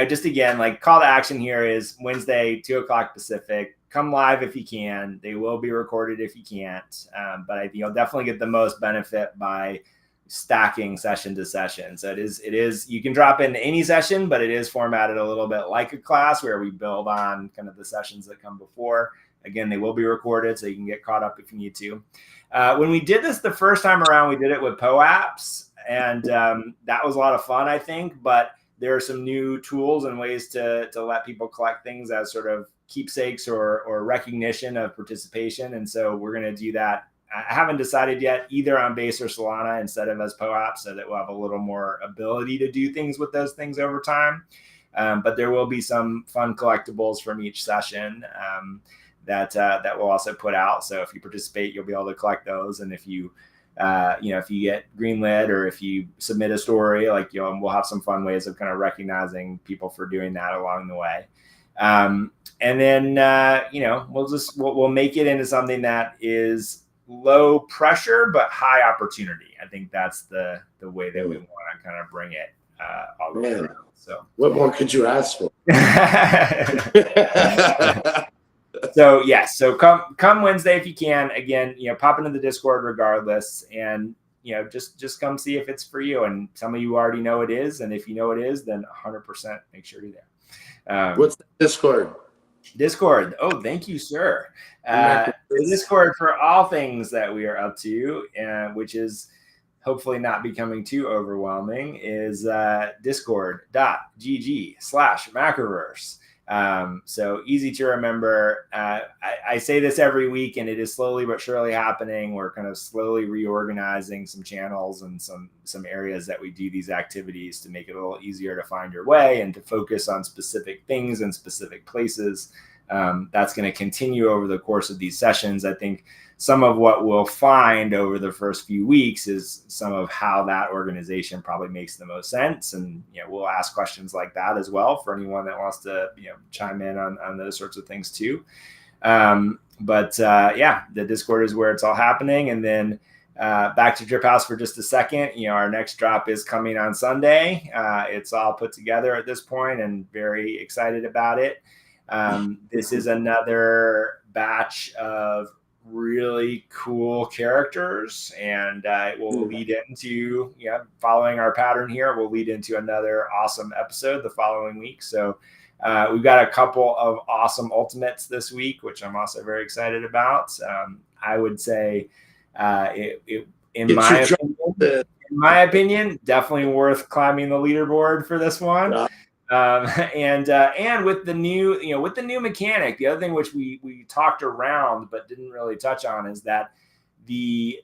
just again, like, call to action here is Wednesday, 2:00 Pacific. Come live if you can. They will be recorded if you can't. But I think you'll definitely get the most benefit by stacking session to session. So it is, you can drop in any session, but it is formatted a little bit like a class where we build on kind of the sessions that come before. Again, they will be recorded, so you can get caught up if you need to. When we did this the first time around, we did it with POAPs, and that was a lot of fun, I think. But there are some new tools and ways to let people collect things as sort of keepsakes or recognition of participation. And so we're going to do that. I haven't decided yet, either on Base or Solana instead of as POAPs, so that we'll have a little more ability to do things with those things over time. But there will be some fun collectibles from each session that we'll also put out. So if you participate, you'll be able to collect those. And if you if you get greenlit or if you submit a story, we'll have some fun ways of kind of recognizing people for doing that along the way. And then we'll make it into something that is low pressure but high opportunity. I think that's the way that we want to kind of bring it all the way around. So what more could you ask for? So yes, so come Wednesday if you can. Again, pop into the Discord regardless, and just come see if it's for you. And some of you already know it is, and if you know it is, then 100% make sure you're there. What's the Discord? Discord. Oh, thank you, sir. The Discord for all things that we are up to, which is hopefully not becoming too overwhelming, is discord.gg/Macroverse. So easy to remember. I say this every week, and it is slowly but surely happening. We're kind of slowly reorganizing some channels and some areas that we do these activities to make it a little easier to find your way and to focus on specific things and specific places. That's going to continue over the course of these sessions. I think some of what we'll find over the first few weeks is some of how that organization probably makes the most sense. And, we'll ask questions like that as well for anyone that wants to, chime in on those sorts of things too. But the Discord is where it's all happening. And then back to Drip House for just a second. Our next drop is coming on Sunday. It's all put together at this point and very excited about it. This is another batch of really cool characters, and it will lead into, following our pattern here, will lead into another awesome episode the following week. So we've got a couple of awesome ultimates this week, which I'm also very excited about. I would say in my opinion, definitely worth climbing the leaderboard for this one. And with the new mechanic, the other thing which we talked around but didn't really touch on is that you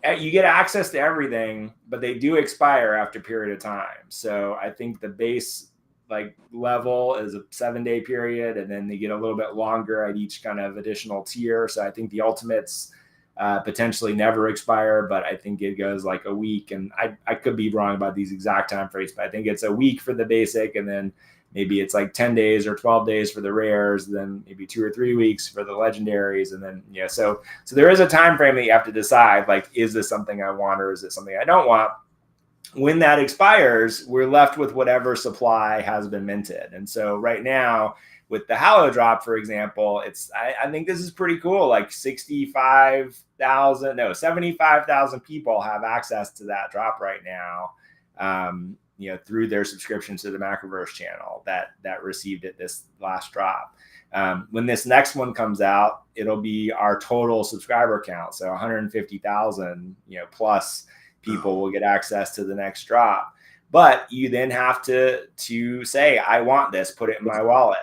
get access to everything, but they do expire after a period of time. So I think the base level is a 7-day period, and then they get a little bit longer at each kind of additional tier. So I think the ultimates potentially never expire, but I think it goes like a week, and I could be wrong about these exact time frames, but I think it's a week for the basic, and then maybe it's like 10 days or 12 days for the rares, then maybe 2 or 3 weeks for the legendaries. And then, so there is a time frame that you have to decide, is this something I want or is it something I don't want? When that expires, we're left with whatever supply has been minted. And so right now, with the Hallow drop, for example, I think this is pretty cool. 75,000 people have access to that drop right now, through their subscription to the Macroverse channel that received it this last drop. When this next one comes out, it'll be our total subscriber count. So 150,000, plus people will get access to the next drop. But you then have to say, I want this, put it in my wallet.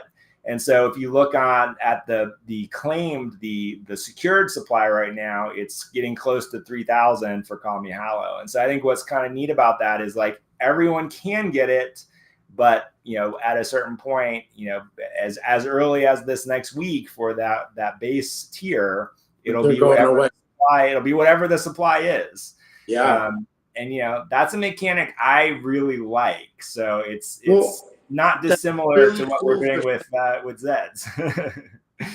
And so if you look at the claimed, the secured supply right now, it's getting close to 3,000 for Call Me Hallow. And so I think what's kind of neat about that is everyone can get it, but at a certain point, as early as this next week for that base tier, it'll be whatever the supply is. Yeah. And that's a mechanic I really like. So it's not dissimilar really to what we're doing with Zeds.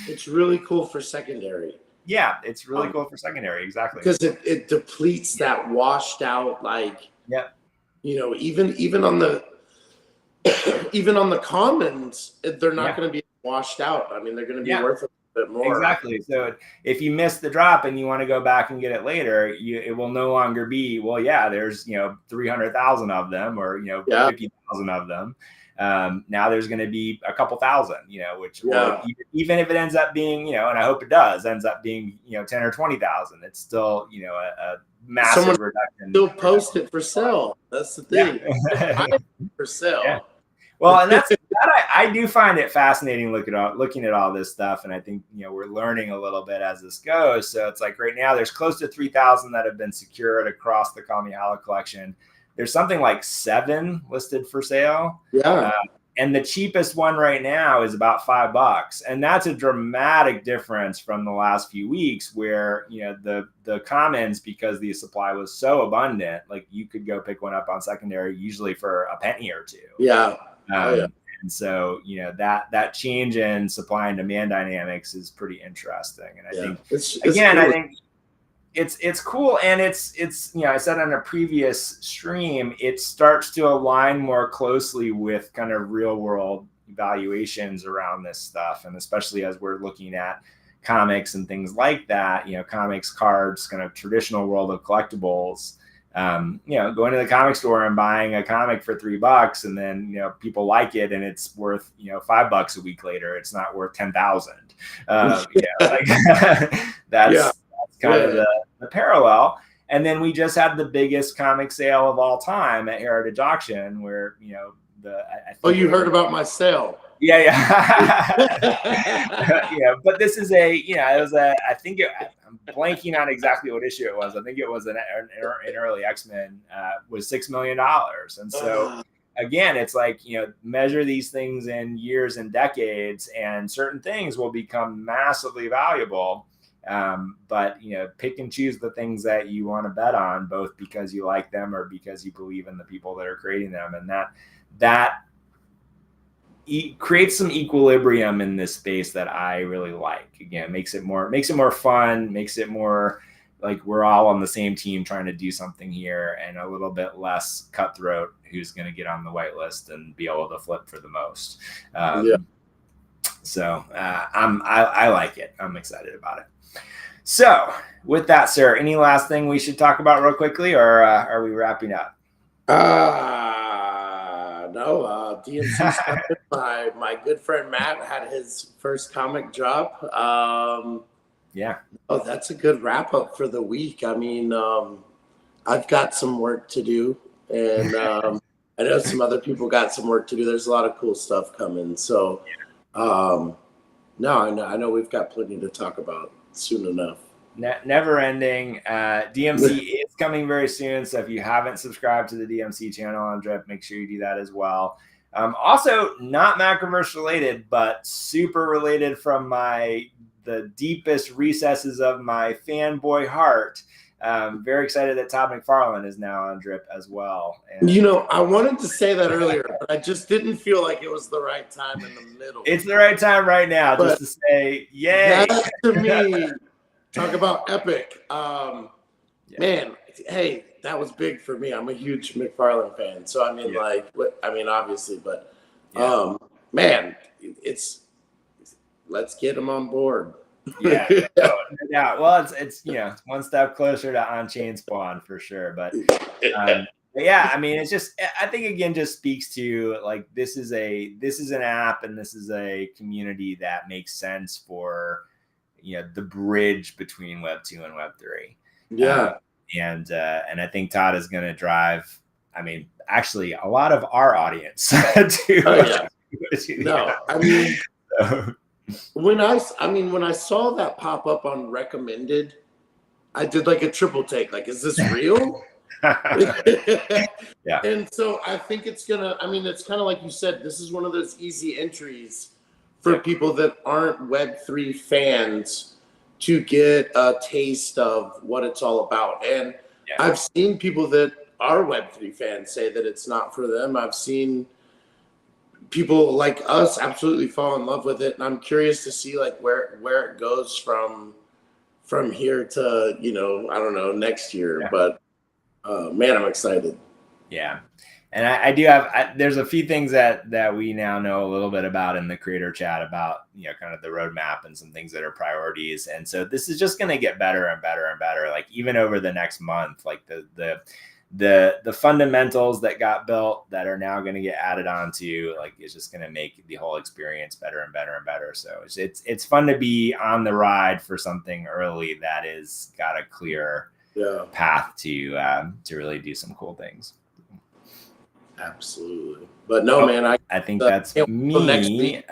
It's really cool for secondary. Yeah, it's really cool for secondary, exactly. Because it depletes that washed out, even on the commons, they're not going to be washed out. I mean, they're going to be worth a bit more. Exactly. So if you miss the drop and you want to go back and get it later, it will no longer be, there's 300,000 of them or 50,000 of them. Now there's going to be a couple thousand, which even if it ends up being, and I hope it does, ends up being 10 or 20,000, it's still a massive reduction. Still post it for sale. That's the thing. For sale. Yeah. Well, and that I do find it fascinating looking at all this stuff, and I think we're learning a little bit as this goes. So it's right now there's close to 3,000 that have been secured across the Call Me Hallow collection. There's something like 7 listed for sale. Yeah. And the cheapest one right now is about $5. And that's a dramatic difference from the last few weeks where, the commons, because the supply was so abundant, you could go pick one up on secondary, usually for a penny or two. Yeah. And so, that change in supply and demand dynamics is pretty interesting. And I think, I think it's cool. And it's I said on a previous stream, it starts to align more closely with kind of real world evaluations around this stuff. And especially as we're looking at comics and things like that, comics, cards, kind of traditional world of collectibles, going to the comic store and buying a comic for $3 and then, people like it and it's worth, $5 a week later. It's not worth 10,000. That's kind of the parallel. And then we just had the biggest comic sale of all time at Heritage Auction where, you heard about my sale. Yeah, yeah. But this is it was I'm blanking on exactly what issue it was. I think it was an early X-Men was $6 million. And so again, it's like, measure these things in years and decades, and certain things will become massively valuable. But pick and choose the things that you want to bet on, both because you like them or because you believe in the people that are creating them. And that creates some equilibrium in this space that I really like. Again, makes it more fun, makes it more like we're all on the same team trying to do something here, and a little bit less cutthroat who's going to get on the whitelist and be able to flip for the most. So I like it. I'm excited about it. So with that, sir, any last thing we should talk about real quickly, or are we wrapping up? No, DMC started. My good friend Matt had his first comic drop. Yeah. Oh, that's a good wrap up for the week. I mean, I've got some work to do, and I know some other people got some work to do. There's a lot of cool stuff coming. So, no, I know we've got plenty to talk about soon enough. Never ending. DMC is coming very soon. So if you haven't subscribed to the DMC channel on Drip, make sure you do that as well. Also, not Macroverse related, but super related from the deepest recesses of my fanboy heart. Very excited that Todd McFarlane is now on Drip as well. And I wanted to say that earlier, but I just didn't feel like it was the right time in the middle. It's the right time right now, just to say, yay. That to me, talk about epic. Man, hey, that was big for me. I'm a huge McFarlane fan. So, I mean, obviously, but man, let's get him on board. Yeah. Well, it's one step closer to on-chain spawn for sure. But yeah, I mean, it's just, I think again, just speaks to like, this is an app, and this is a community that makes sense for, the bridge between Web 2 and Web 3. Yeah. And I think Todd is going to drive, I mean, actually a lot of our audience to. No, I mean, when I saw that pop up on recommended, I did like a triple take. Like, is this real? Yeah. And so I think it's kind of like you said, this is one of those easy entries for people that aren't Web3 fans to get a taste of what it's all about. And I've seen people that are Web3 fans say that it's not for them. I've seen people like us absolutely fall in love with it, and I'm curious to see like where it goes from here to I don't know, next year. But man, I'm excited. Yeah. And I do have, there's a few things that we now know a little bit about in the creator chat about, kind of the roadmap and some things that are priorities. And so this is just going to get better and better and better. Like even over the next month, like the fundamentals that got built that are now going to get added onto, like, it's just going to make the whole experience better and better and better. So it's fun to be on the ride for something early that is got a clear path to really do some cool things. Absolutely. But no, man, I think that's me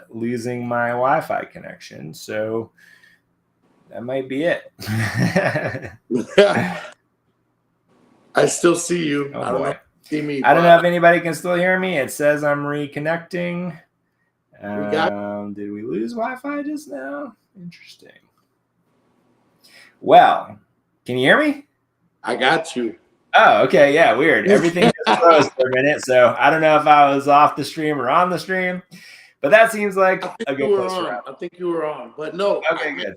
losing my Wi-Fi connection. So that might be it. I still see you. Oh, I don't boy. know if you see me. I don't know if anybody can still hear me. It says I'm reconnecting. Did we lose Wi-Fi just now? Interesting. Well, can you hear me? I got you. Oh, okay. Yeah, weird. Everything just froze for a minute. So I don't know if I was off the stream or on the stream, but that seems like a good place to wrap. I think you were on, but no. Okay, good.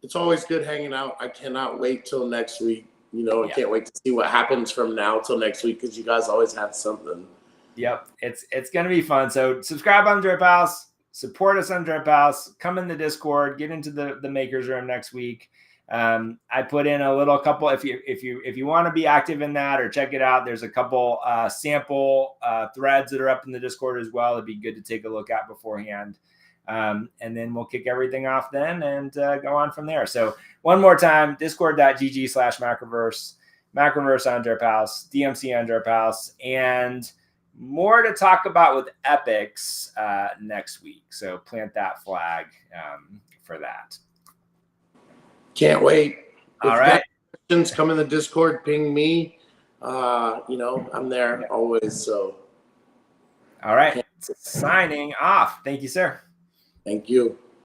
It's always good hanging out. I cannot wait till next week. I can't wait to see what happens from now till next week, because you guys always have something. Yep. It's going to be fun. So subscribe on Drip House, support us on Drip House, come in the Discord, get into the makers room next week. I put in a little couple, if you want to be active in that or check it out, there's a couple sample threads that are up in the Discord as well. It'd be good to take a look at beforehand. And then we'll kick everything off then and go on from there. So one more time, discord.gg/Macroverse, Macroverse on Drip House, DMC on Drip House, and more to talk about with epics next week. So plant that flag for that. Can't wait. All If right. you got questions, come in the Discord, ping me. I'm there always. So all right. Signing off. Thank you, sir. Thank you.